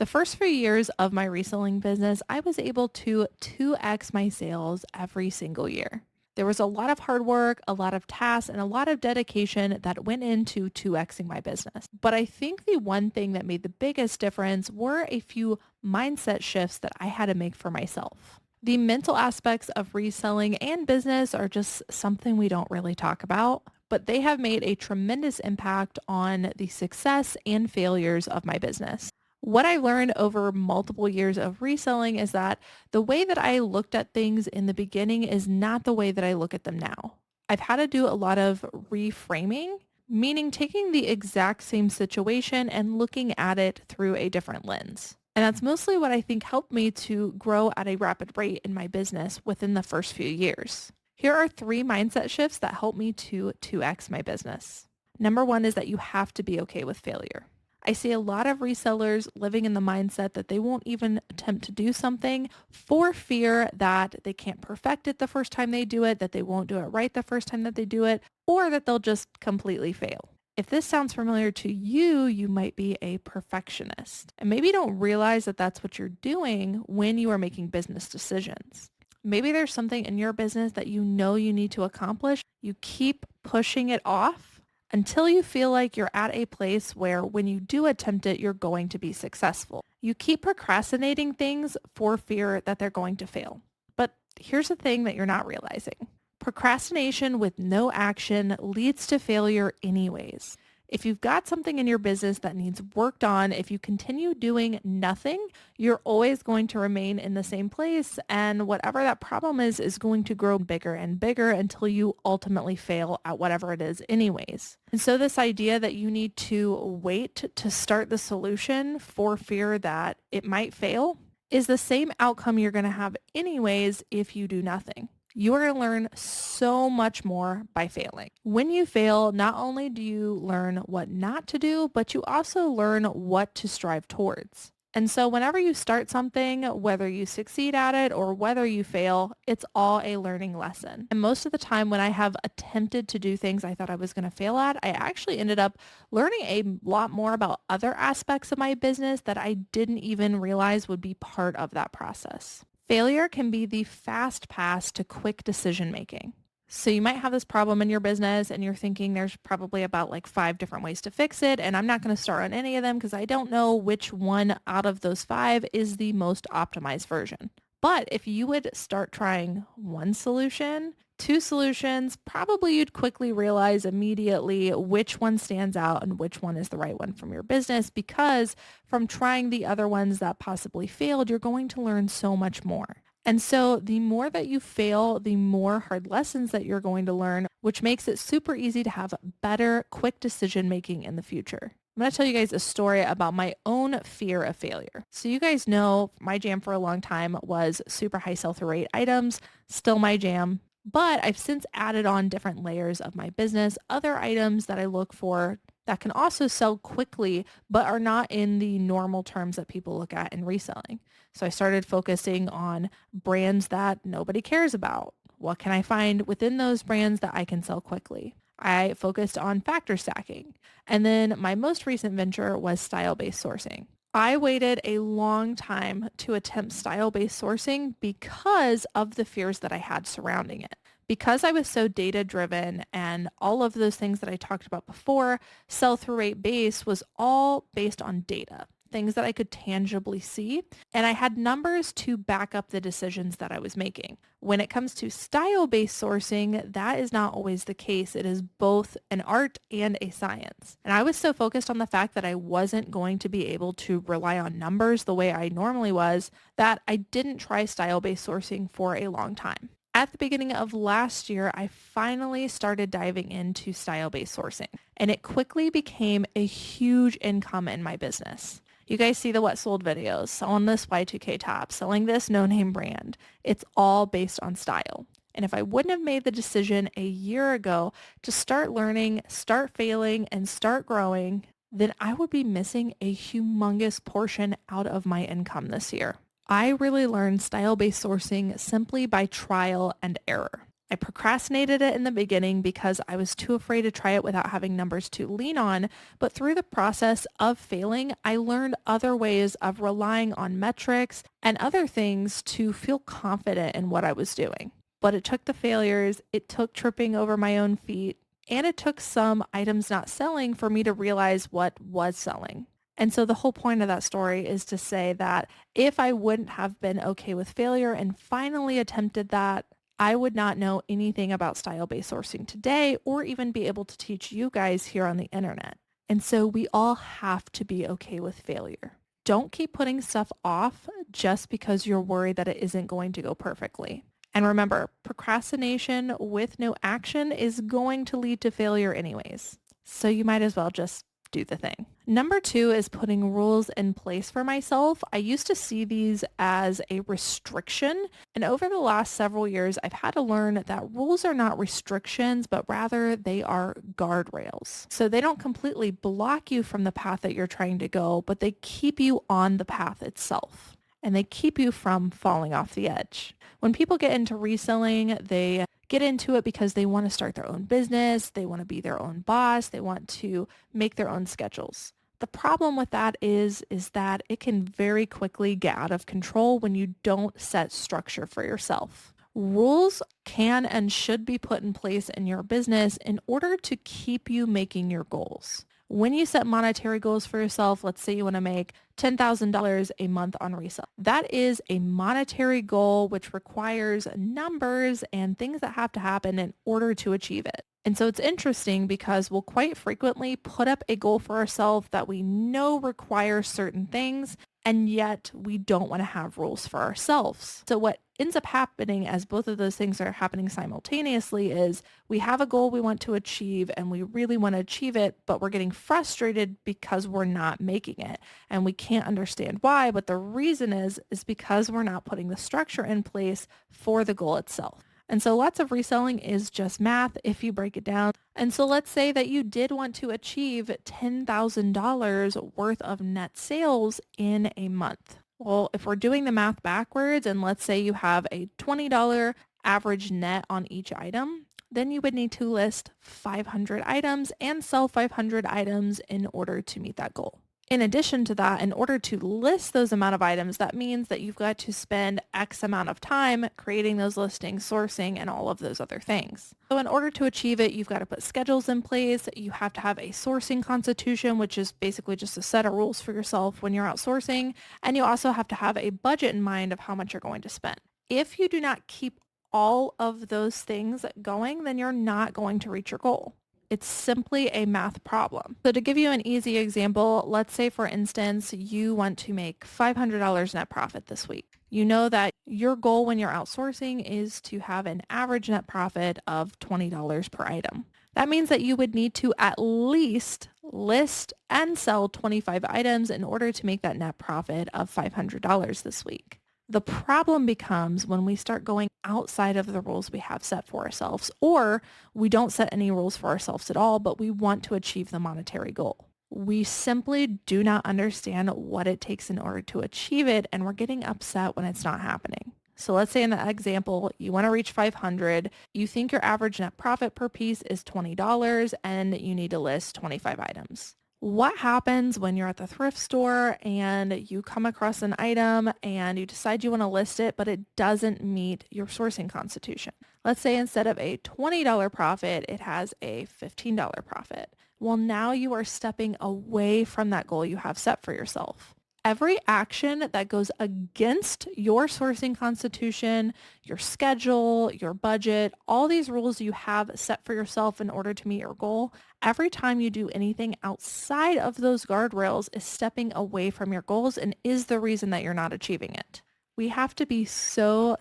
The first few years of my reselling business, I was able to 2x my sales every single year. There was a lot of hard work, a lot of tasks, and a lot of dedication that went into 2xing my business. But I think the one thing that made the biggest difference were a few mindset shifts that I had to make for myself. The mental aspects of reselling and business are just something we don't really talk about, but they have made a tremendous impact on the success and failures of my business. What I learned over multiple years of reselling is that the way that I looked at things in the beginning is not the way that I look at them now. I've had to do a lot of reframing, meaning taking the exact same situation and looking at it through a different lens. And that's mostly what I think helped me to grow at a rapid rate in my business within the first few years. Here are 3 mindset shifts that help me to 2x my business. Number 1 is that you have to be okay with failure. I see a lot of resellers living in the mindset that they won't even attempt to do something for fear that they can't perfect it the first time they do it, that they won't do it right the first time that they do it, or that they'll just completely fail. If this sounds familiar to you, you might be a perfectionist and maybe don't realize that that's what you're doing when you are making business decisions. Maybe there's something in your business that you know you need to accomplish. You keep pushing it off until you feel like you're at a place where when you do attempt it, you're going to be successful. You keep procrastinating things for fear that they're going to fail. But here's the thing that you're not realizing. Procrastination with no action leads to failure anyways. If you've got something in your business that needs worked on, if you continue doing nothing, you're always going to remain in the same place. And whatever that problem is going to grow bigger and bigger until you ultimately fail at whatever it is anyways. And so this idea that you need to wait to start the solution for fear that it might fail is the same outcome you're going to have anyways if you do nothing. You are going to learn so much more by failing. When you fail, not only do you learn what not to do, but you also learn what to strive towards. And so whenever you start something, whether you succeed at it or whether you fail, it's all a learning lesson. And most of the time when I have attempted to do things I thought I was going to fail at, I actually ended up learning a lot more about other aspects of my business that I didn't even realize would be part of that process. Failure can be the fast pass to quick decision making. So you might have this problem in your business and you're thinking there's probably about like 5 different ways to fix it. And I'm not going to start on any of them because I don't know which one out of those 5 is the most optimized version. But if you would start trying one solution, 2 solutions, probably you'd quickly realize immediately which one stands out and which one is the right one from your business, because from trying the other ones that possibly failed, you're going to learn so much more. And so the more that you fail, the more hard lessons that you're going to learn, which makes it super easy to have better, quick decision making in the future. I'm going to tell you guys a story about my own fear of failure. So you guys know my jam for a long time was super high sell-through rate items, still my jam. But I've since added on different layers of my business, other items that I look for that can also sell quickly, but are not in the normal terms that people look at in reselling. So I started focusing on brands that nobody cares about. What can I find within those brands that I can sell quickly? I focused on factor stacking. And then my most recent venture was style-based sourcing. I waited a long time to attempt style-based sourcing because of the fears that I had surrounding it. Because I was so data-driven and all of those things that I talked about before, sell-through rate base was all based on data, things that I could tangibly see, and I had numbers to back up the decisions that I was making. When it comes to style-based sourcing, that is not always the case. It is both an art and a science. And I was so focused on the fact that I wasn't going to be able to rely on numbers the way I normally was that I didn't try style-based sourcing for a long time. At the beginning of last year, I finally started diving into style-based sourcing, and it quickly became a huge income in my business. You guys see the what sold videos, selling this Y2K top, selling this no-name brand. It's all based on style. And if I wouldn't have made the decision a year ago to start learning, start failing, and start growing, then I would be missing a humongous portion out of my income this year. I really learned style-based sourcing simply by trial and error. I procrastinated it in the beginning because I was too afraid to try it without having numbers to lean on. But through the process of failing, I learned other ways of relying on metrics and other things to feel confident in what I was doing. But it took the failures, it took tripping over my own feet, and it took some items not selling for me to realize what was selling. And so the whole point of that story is to say that if I wouldn't have been okay with failure and finally attempted that, I would not know anything about style-based sourcing today or even be able to teach you guys here on the internet. And so we all have to be okay with failure. Don't keep putting stuff off just because you're worried that it isn't going to go perfectly. And remember, procrastination with no action is going to lead to failure anyways. So you might as well just do the thing. Number 2 is putting rules in place for myself. I used to see these as a restriction, and over the last several years, I've had to learn that rules are not restrictions, but rather they are guardrails. So they don't completely block you from the path that you're trying to go, but they keep you on the path itself, and they keep you from falling off the edge. When people get into reselling, they get into it because they want to start their own business, they want to be their own boss, they want to make their own schedules. The problem with that is that it can very quickly get out of control when you don't set structure for yourself. Rules can and should be put in place in your business in order to keep you making your goals. When you set monetary goals for yourself, let's say you want to make $10,000 a month on resale. That is a monetary goal which requires numbers and things that have to happen in order to achieve it. And so it's interesting because we'll quite frequently put up a goal for ourselves that we know requires certain things, and yet we don't want to have rules for ourselves. So what ends up happening as both of those things are happening simultaneously is we have a goal we want to achieve and we really want to achieve it, but we're getting frustrated because we're not making it and we can't understand why. But the reason is because we're not putting the structure in place for the goal itself. And so lots of reselling is just math if you break it down. And so let's say that you did want to achieve $10,000 worth of net sales in a month. Well, if we're doing the math backwards and let's say you have a $20 average net on each item, then you would need to list 500 items and sell 500 items in order to meet that goal. In addition to that, in order to list those amount of items, that means that you've got to spend X amount of time creating those listings, sourcing, and all of those other things. So in order to achieve it, you've got to put schedules in place. You have to have a sourcing constitution, which is basically just a set of rules for yourself when you're outsourcing. And you also have to have a budget in mind of how much you're going to spend. If you do not keep all of those things going, then you're not going to reach your goal. It's simply a math problem. So to give you an easy example, let's say, for instance, you want to make $500 net profit this week. You know that your goal when you're outsourcing is to have an average net profit of $20 per item. That means that you would need to at least list and sell 25 items in order to make that net profit of $500 this week. The problem becomes when we start going outside of the rules we have set for ourselves, or we don't set any rules for ourselves at all, but we want to achieve the monetary goal. We simply do not understand what it takes in order to achieve it, and we're getting upset when it's not happening. So let's say in the example, you want to reach 500, you think your average net profit per piece is $20, and you need to list 25 items. What happens when you're at the thrift store and you come across an item and you decide you want to list it, but it doesn't meet your sourcing constitution? Let's say instead of a $20 profit, it has a $15 profit. Well, now you are stepping away from that goal you have set for yourself. Every action that goes against your sourcing constitution, your schedule, your budget, all these rules you have set for yourself in order to meet your goal, every time you do anything outside of those guardrails is stepping away from your goals and is the reason that you're not achieving it. We have to be so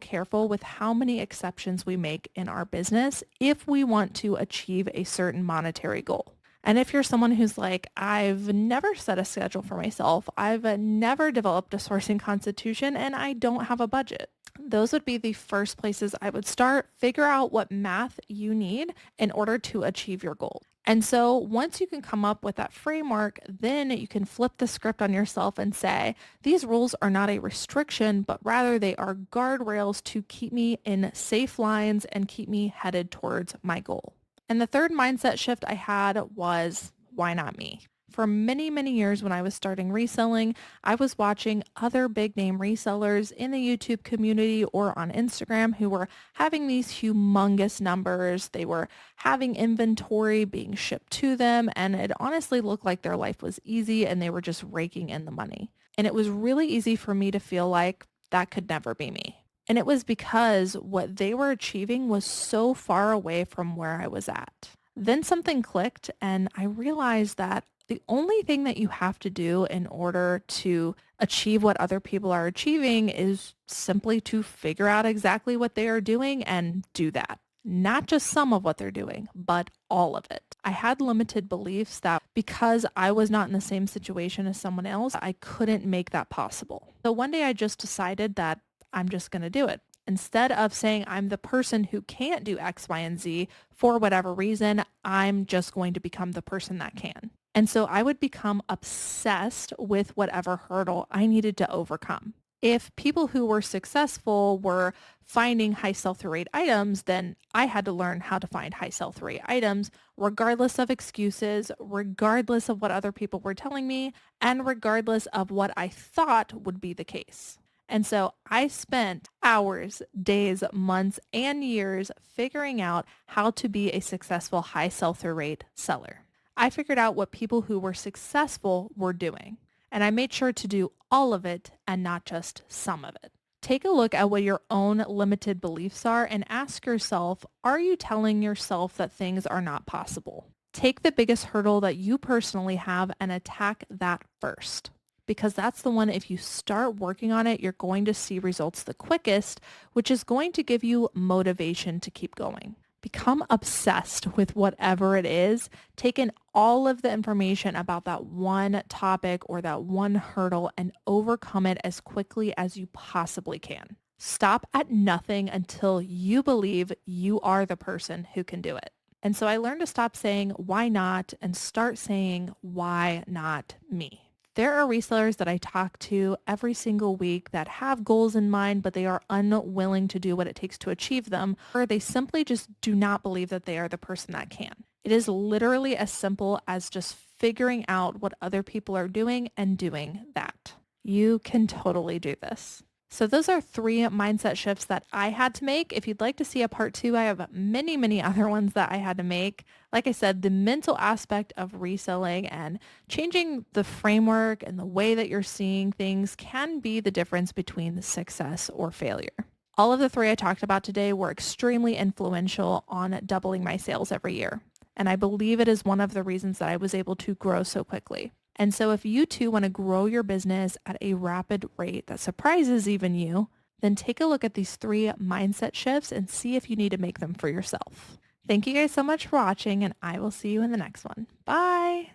careful with how many exceptions we make in our business if we want to achieve a certain monetary goal. And if you're someone who's like, I've never set a schedule for myself, I've never developed a sourcing constitution, and I don't have a budget, those would be the first places I would start. Figure out what math you need in order to achieve your goal. And so once you can come up with that framework, then you can flip the script on yourself and say, these rules are not a restriction, but rather they are guardrails to keep me in safe lines and keep me headed towards my goal. And the third mindset shift I had was, why not me? For many, many years when I was starting reselling, I was watching other big name resellers in the YouTube community or on Instagram who were having these humongous numbers. They were having inventory being shipped to them, and it honestly looked like their life was easy and they were just raking in the money. And it was really easy for me to feel like that could never be me. And it was because what they were achieving was so far away from where I was at. Then something clicked and I realized that the only thing that you have to do in order to achieve what other people are achieving is simply to figure out exactly what they are doing and do that. Not just some of what they're doing, but all of it. I had limited beliefs that because I was not in the same situation as someone else, I couldn't make that possible. So one day I just decided that I'm just going to do it. Instead of saying I'm the person who can't do X, Y, and Z for whatever reason, I'm just going to become the person that can. And so I would become obsessed with whatever hurdle I needed to overcome. If people who were successful were finding high sell-through rate items, then I had to learn how to find high sell-through rate items, regardless of excuses, regardless of what other people were telling me, and regardless of what I thought would be the case. And so I spent hours, days, months, and years figuring out how to be a successful high sell-through rate seller. I figured out what people who were successful were doing, and I made sure to do all of it and not just some of it. Take a look at what your own limited beliefs are and ask yourself, are you telling yourself that things are not possible? Take the biggest hurdle that you personally have and attack that first. Because that's the one, if you start working on it, you're going to see results the quickest, which is going to give you motivation to keep going. Become obsessed with whatever it is. Take in all of the information about that one topic or that one hurdle and overcome it as quickly as you possibly can. Stop at nothing until you believe you are the person who can do it. And so I learned to stop saying, why not, and start saying, why not me? There are resellers that I talk to every single week that have goals in mind, but they are unwilling to do what it takes to achieve them, or they simply just do not believe that they are the person that can. It is literally as simple as just figuring out what other people are doing and doing that. You can totally do this. So those are 3 mindset shifts that I had to make. If you'd like to see a part 2, I have many, many other ones that I had to make. Like I said, the mental aspect of reselling and changing the framework and the way that you're seeing things can be the difference between the success or failure. All of the 3 I talked about today were extremely influential on doubling my sales every year. And I believe it is one of the reasons that I was able to grow so quickly. And so if you too want to grow your business at a rapid rate that surprises even you, then take a look at these 3 mindset shifts and see if you need to make them for yourself. Thank you guys so much for watching, and I will see you in the next one. Bye.